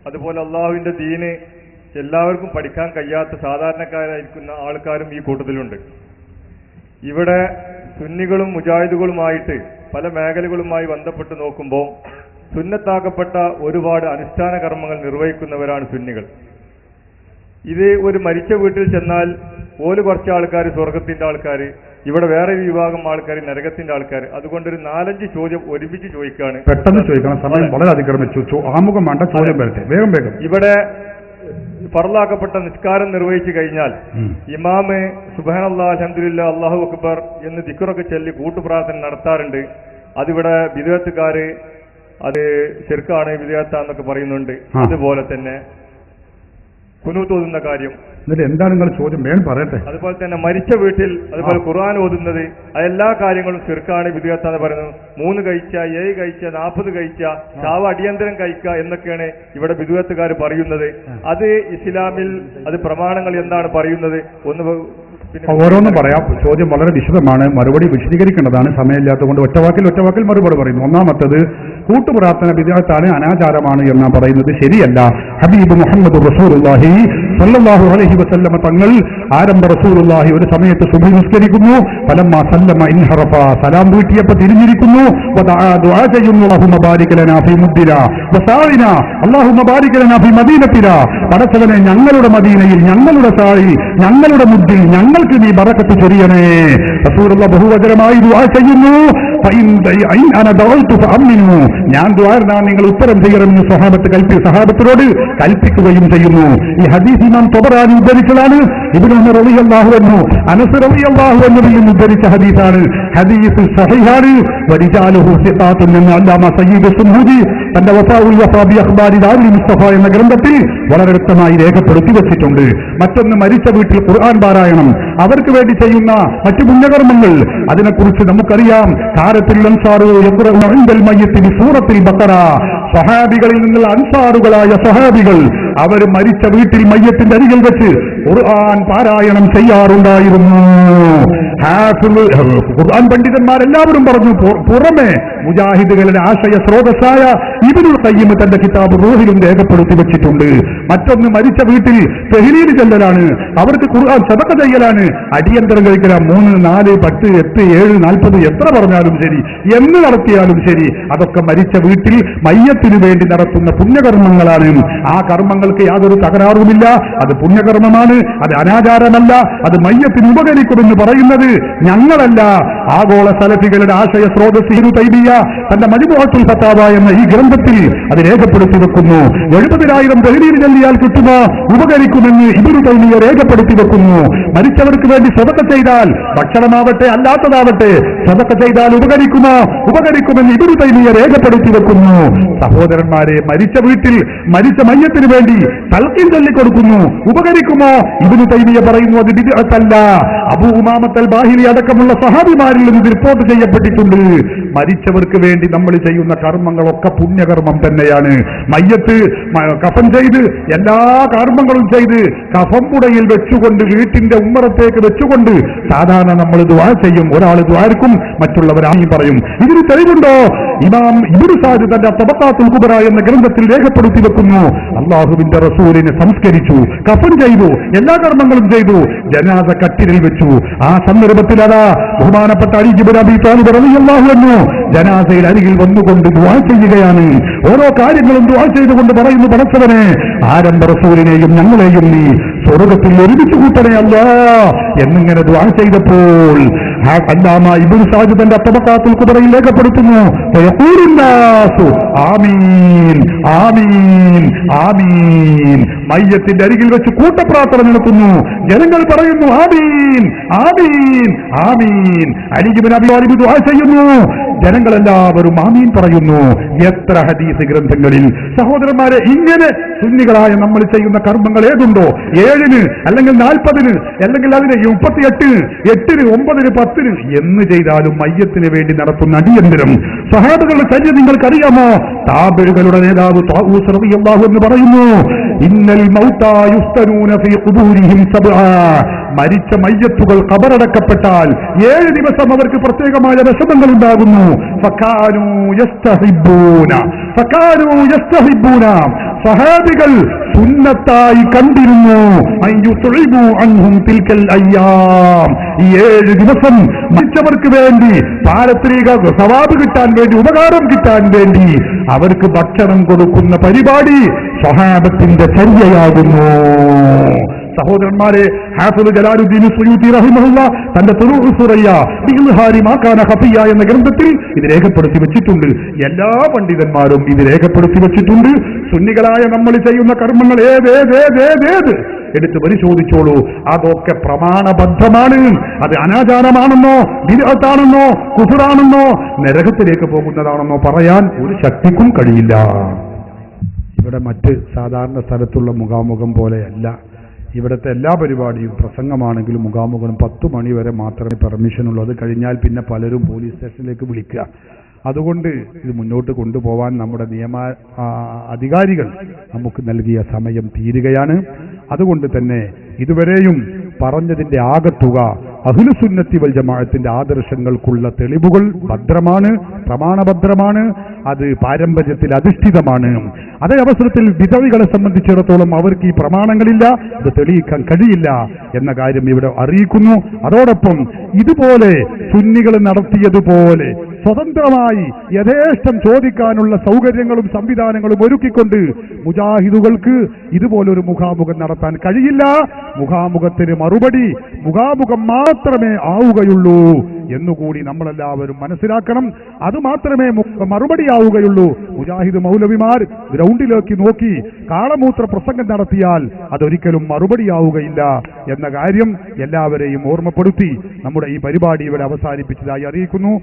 അതുപോലെ അള്ളാഹുവിന്റെ ദീന് എല്ലാവർക്കും പഠിക്കാൻ കഴിയാത്ത സാധാരണക്കാരായിരിക്കുന്ന ആൾക്കാരും ഈ കൂട്ടത്തിലുണ്ട്. ഇവിടെ സുന്നികളും മുജാഹിദുകളുമായിട്ട് പല മേഖലകളുമായി ബന്ധപ്പെട്ട് നോക്കുമ്പോൾ സുന്നത്താക്കപ്പെട്ട ഒരുപാട് അനുഷ്ഠാന കർമ്മങ്ങൾ നിർവഹിക്കുന്നവരാണ് സുന്നികൾ. ഇത് ഒരു മരിച്ച വീട്ടിൽ ചെന്നാൽ ഓല് കുറച്ച് ആൾക്കാർ സ്വർഗത്തിന്റെ ആൾക്കാർ, ഇവിടെ വേറെ വിഭാഗം ആൾക്കാർ നരകത്തിന്റെ ആൾക്കാർ. അതുകൊണ്ടൊരു 4-5 ചോദ്യം ഒരുമിച്ച് ചോദിക്കുകയാണ്. പെട്ടെന്ന് ചോദിക്കണം, സമയം വളരെ അതിക്രമിച്ചു. ആമുഖം വേണ്ട, ചോദ്യം വരട്ടെ, വേഗം വേഗം. ഇവിടെ ഫർളാക്കപ്പെട്ട നിസ്കാരം നിർവഹിച്ചു കഴിഞ്ഞാൽ ഇമാമ് സുബ്ഹാനല്ലാഹ് അൽഹംദുലില്ലാഹ് അല്ലാഹു അക്ബർ എന്ന് ദിക്റൊക്കെ ചൊല്ലി കൂട്ടുപ്രാർത്ഥന നടത്താറുണ്ട്. അതിവിടെ ബിദ്അത്തുകാര് അത് ശിർക്കാണ്, ബിദ്അത്താന്നൊക്കെ പറയുന്നുണ്ട്. അതുപോലെ തന്നെ ഖുനൂത്ത് ഓതുന്ന കാര്യം, എന്താണ് നിങ്ങൾ ചോദ്യം? വേണം പറയട്ടെ. അതുപോലെ തന്നെ മരിച്ച വീട്ടിൽ അതുപോലെ ഖുർആൻ ഓതുന്നത്, അതെല്ലാ കാര്യങ്ങളും ശിർക്കാണ്, ബിദ്അത്താന്ന് പറയുന്നത്. 3 കഴിച്ച, 7 കഴിച്ച, 40 കഴിച്ച, ചാവ് അടിയന്തരം കഴിക്കുക എന്നൊക്കെയാണ് ഇവിടെ ബിദ്അത്തുകാർ പറയുന്നത്. അത് ഇസ്ലാമിൽ അത് പ്രമാണങ്ങൾ എന്താണ് പറയുന്നത്? ഓരോന്നും പറയാം. ചോദ്യം വളരെ വിശദമാണ്, മറുപടി വിശദീകരിക്കേണ്ടതാണ്, സമയമില്ലാത്തതുകൊണ്ട് ഒറ്റവാക്കിൽ മറുപടി പറയുന്നു. ഒന്നാമത്തത്, കൂട്ടുപ്രാർത്ഥന ബിദ്അത്താണ്, അനാചാരമാണ് എന്നാണ് പറയുന്നത്. ശരിയല്ല. ഹബീബ് മുഹമ്മദ് റസൂലുള്ളാഹി സ്വല്ലല്ലാഹു അലൈഹി വസല്ലമ തങ്ങൾ ആരംഭ റസൂലുള്ളാഹി ഒരു സമയത്ത് സുബ്ഹി നിസ്കരിക്കുന്നു. ഫലമ്മ സല്ലമ ഇൻഹറഫ, സലാം വീട്ടിയപ്പോൾ തിരിഞ്ഞിരിക്കുന്നു. ദുആ ചെയ്യുന്നു, അല്ലാഹുമ്മ ബാരിക് ലനാ ഫീ മുദ്ദിനാ വസാഇനാ, അല്ലാഹുമ്മ ബാരിക് ലനാ ഫീ മദീനത്തിനാ, പടച്ചവനെ ഞങ്ങളുടെ മദീനയിൽ, ഞങ്ങളുടെ സായി, ഞങ്ങളുടെ മുദ്ദിൽ ഞങ്ങൾക്ക് നീ ബറക്കത്ത് ചൊരിയണേ. റസൂലുള്ളാഹി ബഹുവചനമായി ദുആ ചെയ്യുന്നു. ഞാൻ ദുആർനാൻ നിങ്ങൾ ഉത്തരം ചെയ്യണമെന്ന് സഹാബത്തിനോട് കൽപ്പിക്കുകയും ചെയ്യുന്നു. ഈ ഹദീസ് ഇമാം ത്വബറാനി ഉദ്ധരിച്ചതാണ്. ഇബ്നു ഉമർ റളിയല്ലാഹു അൻഹു, അനസ് റളിയല്ലാഹു അൻഹുവിൽ നിന്ന് ഉദ്ധരിച്ച ഹദീസാണ്. ഹദീസ് സഹീഹാണ്. വരിജാലുഹു സിഖാത്തുൻ എന്ന് അല്ലാമ സയ്യിദ് സുന്നൂജി തന്റെ വഫാഉൽ വഫാ ബി അഖ്ബാരി ദാരിൽ മുസ്തഫ എന്ന ഗ്രന്ഥത്തിൽ വളരെ വ്യക്തമായി രേഖപ്പെടുത്തി വെച്ചിട്ടുണ്ട്. മറ്റൊന്ന്, മരിച്ച വീട്ടിൽ ഖുർആൻ പാരായണം, അവർക്ക് വേണ്ടി ചെയ്യുന്ന മറ്റു പുണ്യകർമ്മങ്ങൾ, അതിനെക്കുറിച്ച് നമുക്കറിയാം. സഹാബികളിൽ നിന്നുള്ള അൻസാറുകളായ സഹാബികൾ അവർ മരിച്ച വീട്ടിൽ മയ്യത്തിന്റെ അരികിൽ വെച്ച് ഖുർആൻ പാരായണം ചെയ്യാറുണ്ടായിരുന്നു. ഖുർആൻ പണ്ഡിതന്മാരെല്ലാവരും പറഞ്ഞു. പുറമെ മുജാഹിദുകളുടെ ആശയ സ്രോതസ്സായ ഇബ്നുൽ ഖയ്യിം തന്റെ കിതാബ് റൂഹിലും രേഖപ്പെടുത്തി വെച്ചിട്ടുണ്ട്. മറ്റൊന്ന്, മരിച്ച വീട്ടിൽ തഹ്ലീൽ ചൊല്ലലാണ്, അവർക്ക് ഖുർആൻ സദഖ ചെയ്യലാണ്, അടിയന്തരം കഴിക്കലാണ്. 3, 4, 10, 8, 7, 40 എത്ര പറഞ്ഞാലും ശരി, എന്ന് നടത്തിയാലും ശരി, അതൊക്കെ മരിച്ച വീട്ടിൽ മയ്യത്തിനു വേണ്ടി നടത്തുന്ന പുണ്യകർമ്മങ്ങളാണ്. ആ കർമ്മങ്ങൾക്ക് യാതൊരു തകരാറുമില്ല. അത് പുണ്യകർമ്മമാണ്, അത് അനാചാരമല്ല. അത് മയ്യത്തിന് ഉപകരിക്കുമെന്ന് പറയുന്നത് ഞങ്ങളല്ല, ആഗോള സലഫികളുടെ ആശയ സ്രോതസ് ഇബ്നു തൈമിയ്യ തന്റെ മജ്മുഅത്തുൽ ഫതാവ എന്ന ഈ ഗ്രന്ഥത്തിൽ അത് രേഖപ്പെടുത്തി വെക്കുന്നു. 70,000 തഹ്ലീൽ ചൊല്ലിയാൽ കിട്ടുമോ, ഉപകരിക്കുമെന്ന് ഇബ്നു തൈമിയ്യ രേഖപ്പെടുത്തി വെക്കുന്നു. മരിച്ചവർക്ക് വേണ്ടി സദഖ ചെയ്താൽ, ഭക്ഷണമാവട്ടെ അല്ലാത്തതാവട്ടെ, സദഖ ചെയ്താൽ ഉപകരിക്കുമെന്ന് ഇബ്നു തൈമിയ്യ രേഖപ്പെടുത്തി വെക്കുന്നു. സഹോദരന്മാരെ, മരിച്ച വീട്ടിൽ മരിച്ച മയ്യത്തിന് വേണ്ടി തൽഖീൻ ചൊല്ലിക്കൊടുക്കുന്നു, ഉപകരിക്കുമോ? ഇബ്നു തൈമിയ്യ പറയുന്നു അത് ബിദ്അത്തല്ല. അബൂ ഉമാമത്തുൽ ബാഹിലി അടക്കമുള്ള സഹാബിമാരിൽ നിന്ന് റിപ്പോർട്ട് ചെയ്യപ്പെട്ടിട്ടുണ്ട്. മരിച്ചവർക്ക് വേണ്ടി നമ്മൾ ചെയ്യുന്ന കർമ്മങ്ങളൊക്കെ പുണ്യകർമ്മം തന്നെയാണ്. മയ്യത്ത് കഫൻ ചെയ്ത് എല്ലാ കർമ്മങ്ങളും ചെയ്ത് കഫംപുടയിൽ വെച്ചുകൊണ്ട് വീട്ടിന്റെ ഉമ്മറത്തേക്ക് വെച്ചുകൊണ്ട് സാധാരണ നമ്മൾ ദുആ ചെയ്യും. ഒരാൾ ദുആർക്കും, മറ്റുള്ളവർ ആമീൻ പറയും. ഇതിന് തെളിവുണ്ടോ? ഇമാം ഇബ്നു സഅദ് തന്റെ തബഖാത്തുൽ കുബ്ര എന്ന ഗ്രന്ഥത്തിൽ രേഖപ്പെടുത്തി വെക്കുന്നു. അല്ലാഹുവിന്റെ റസൂലിനെ സംസ്കരിച്ചു, കഫൻ ചെയ്തു, എല്ലാ കർമ്മങ്ങളും ചെയ്തു, ജനാസ കട്ടിലിൽ വെച്ചു. ആ സന്ദർഭത്തിൽ അതാ ബഹുമാനപ്പെട്ട അലി ഇബ്നു അബീ ത്വാലിബ് റളിയല്ലാഹു അൻഹു ജനാസയിൽ അരികിൽ വന്നുകൊണ്ട് ദുആ ചെയ്യുകയാണ്. ഓരോ കാര്യങ്ങളും ദുആ ചെയ്തുകൊണ്ട് പറയുന്നു, പടച്ചവനെ ആരംഭ റസൂലിനെയും ഞങ്ങളെയും നീ സ്വർഗ്ഗത്തിൽ ഒരുമിച്ച് കൂട്ടണേ അല്ലാ എന്നിങ്ങനെ ദുആ ചെയ്തപ്പോൾ അല്ലാമ ഇബ്നു സഅദ് തന്റെ തബഖാത്തുൽ കുബ്രയിൽ രേഖപ്പെടുത്തുന്നു, ആമീൻ ആമീൻ ആമീൻ. മയ്യത്തിന്റെ അരികിൽ വെച്ച് കൂട്ടപ്രാർത്ഥന നടത്തുന്നു. ജനങ്ങൾ പറയുന്നു ആമീൻ ആമീൻ ആമീൻ. അലി ഇബ്നു അബീ ത്വാലിബ് ദുആ ചെയ്യുന്നു, ജനങ്ങളെല്ലാവരും ആമീൻ പറയുന്നു. എത്ര ഹദീസ് ഗ്രന്ഥങ്ങളിൽ സഹോദരന്മാരെ ഇങ്ങനെ സുന്നികളായ നമ്മൾ ചെയ്യുന്ന കർമ്മങ്ങൾ ഏതുണ്ടോ, 7 അല്ലെങ്കിൽ 40 അല്ലെങ്കിൽ അതിന് 38, 8, 9, 10 എന്ന് ചെയ്താലും മയ്യത്തിന് വേണ്ടി നടത്തുന്ന അടിയന്തരം സഹാബകളുടെ ചര്യ നിങ്ങൾക്കറിയാമോ? താബിഈകളുടെ നേതാവ് ത്വാഊസ് റളിയല്ലാഹു അൻഹു പറയുന്നു, ഇന്നൽ മൗതാ യുഫ്തനൂന ഫീ ഖുബൂരിഹിം സബ്ആ. മരിച്ച മയ്യത്തുകൾ ഖബറടക്കപ്പെട്ടാൽ 7 ദിവസം അവർക്ക് പ്രത്യേകമായ വിഷമങ്ങൾ ഉണ്ടാകുന്നു. ഫകാനൂ യസ്തഹിബ്ബൂന സഹാബികൾ സുന്നത്തായി കണ്ടിരുന്നു. ഈ 7 ദിവസം മരിച്ചവർക്ക് വേണ്ടി പാരത്രിക സവാബ് കിട്ടാൻ വേണ്ടി, ഉപകാരം കിട്ടാൻ വേണ്ടി അവർക്ക് ഭക്ഷണം കൊടുക്കുന്ന പരിപാടി സ്വഹാബത്തിന്റെ ചര്യയാകുന്നു. സഹോദരന്മാരെ, ഹാഫിദ് ജലാലുദ്ദീൻ സുയൂത്തി റഹിമഹുല്ലാ തന്റെ തുറൂഹ് സുറയ്യ ബിൽഹാരി മാ കാന ഖഫിയ എന്ന ഗ്രന്ഥത്തിൽ ഇത് രേഖപ്പെടുത്തി വെച്ചിട്ടുണ്ട്. എല്ലാ പണ്ഡിതന്മാരും ഇത് രേഖപ്പെടുത്തി വെച്ചിട്ടുണ്ട്. സുന്നികളായ നമ്മൾ ചെയ്യുന്ന കർമ്മങ്ങൾ ഏത് എടുത്ത് പരിശോധിച്ചോളൂ. അതൊക്കെ പ്രമാണബദ്ധമാണ്. അത് അനാചാരമാണെന്നോ ബിദ്അത്താണെന്നോ കുഫ്റാണെന്നോ നരകത്തിലേക്ക് പോകുന്നതാണെന്നോ പറയാൻ ഒരു ശക്തിക്കും കഴിയില്ല. ഇവിടെ മറ്റ് സാധാരണ സ്ഥലത്തുള്ള മുഖാമുഖം പോലെയല്ല. ഇവിടുത്തെ എല്ലാ പരിപാടിയും പ്രസംഗമാണെങ്കിലും മുഖാമുഖം 10 മണി വരെ മാത്രമേ പെർമിഷനുള്ളൂ. അത് കഴിഞ്ഞാൽ പിന്നെ പലരും പോലീസ് സ്റ്റേഷനിലേക്ക് വിളിക്കുക. അതുകൊണ്ട് ഇത് മുന്നോട്ട് കൊണ്ടുപോകാൻ നമ്മുടെ അധികാരികൾ നമുക്ക് നൽകിയ സമയം തീരുകയാണ്. അതുകൊണ്ട് തന്നെ ഇതുവരെയും പറഞ്ഞതിന്റെ ആകത്തുക അഹ്ലുസുന്നത്തി വൽ ജമാഅത്തിന്റെ ആദർശങ്ങൾക്കുള്ള തെളിവുകൾ ഭദ്രമാണ്, പ്രമാണഭദ്രമാണ്, അത് പാരമ്പര്യത്തിൽ അധിഷ്ഠിതമാണ്. അതേ അവസരത്തിൽ ബിദഅകളെ സംബന്ധിച്ചിടത്തോളം അവർക്ക് ഈ പ്രമാണങ്ങളില്ല, അത് തെളിയിക്കാൻ കഴിയില്ല എന്ന കാര്യം ഇവിടെ അറിയിക്കുന്നു. അതോടൊപ്പം ഇതുപോലെ സുന്നികൾ നടത്തിയതുപോലെ സ്വതന്ത്രമായി യഥേഷ്ടം ചോദിക്കാനുള്ള സൗകര്യങ്ങളും സംവിധാനങ്ങളും ഒരുക്കിക്കൊണ്ട് മുജാഹിദുകൾക്ക് ഇതുപോലൊരു മുഖാമുഖം നടത്താൻ കഴിയില്ല. മുഖാമുഖത്തിന് മറുപടി മുഖാമുഖം മാത്രമേ ആവുകയുള്ളൂ എന്നുകൂടി നമ്മളെല്ലാവരും മനസ്സിലാക്കണം. അതുമാത്രമേ മറുപടിയാവുകയുള്ളൂ. മുജാഹിദ് മൗലവിമാർ ഗ്രൗണ്ടിലേക്ക് നോക്കി കാളമൂത്ര പ്രസംഗം നടത്തിയാൽ അതൊരിക്കലും മറുപടിയാവുകയില്ല എന്ന കാര്യം എല്ലാവരെയും ഓർമ്മപ്പെടുത്തി നമ്മുടെ ഈ പരിപാടി ഇവിടെ അവസാനിപ്പിച്ചതായി അറിയിക്കുന്നു.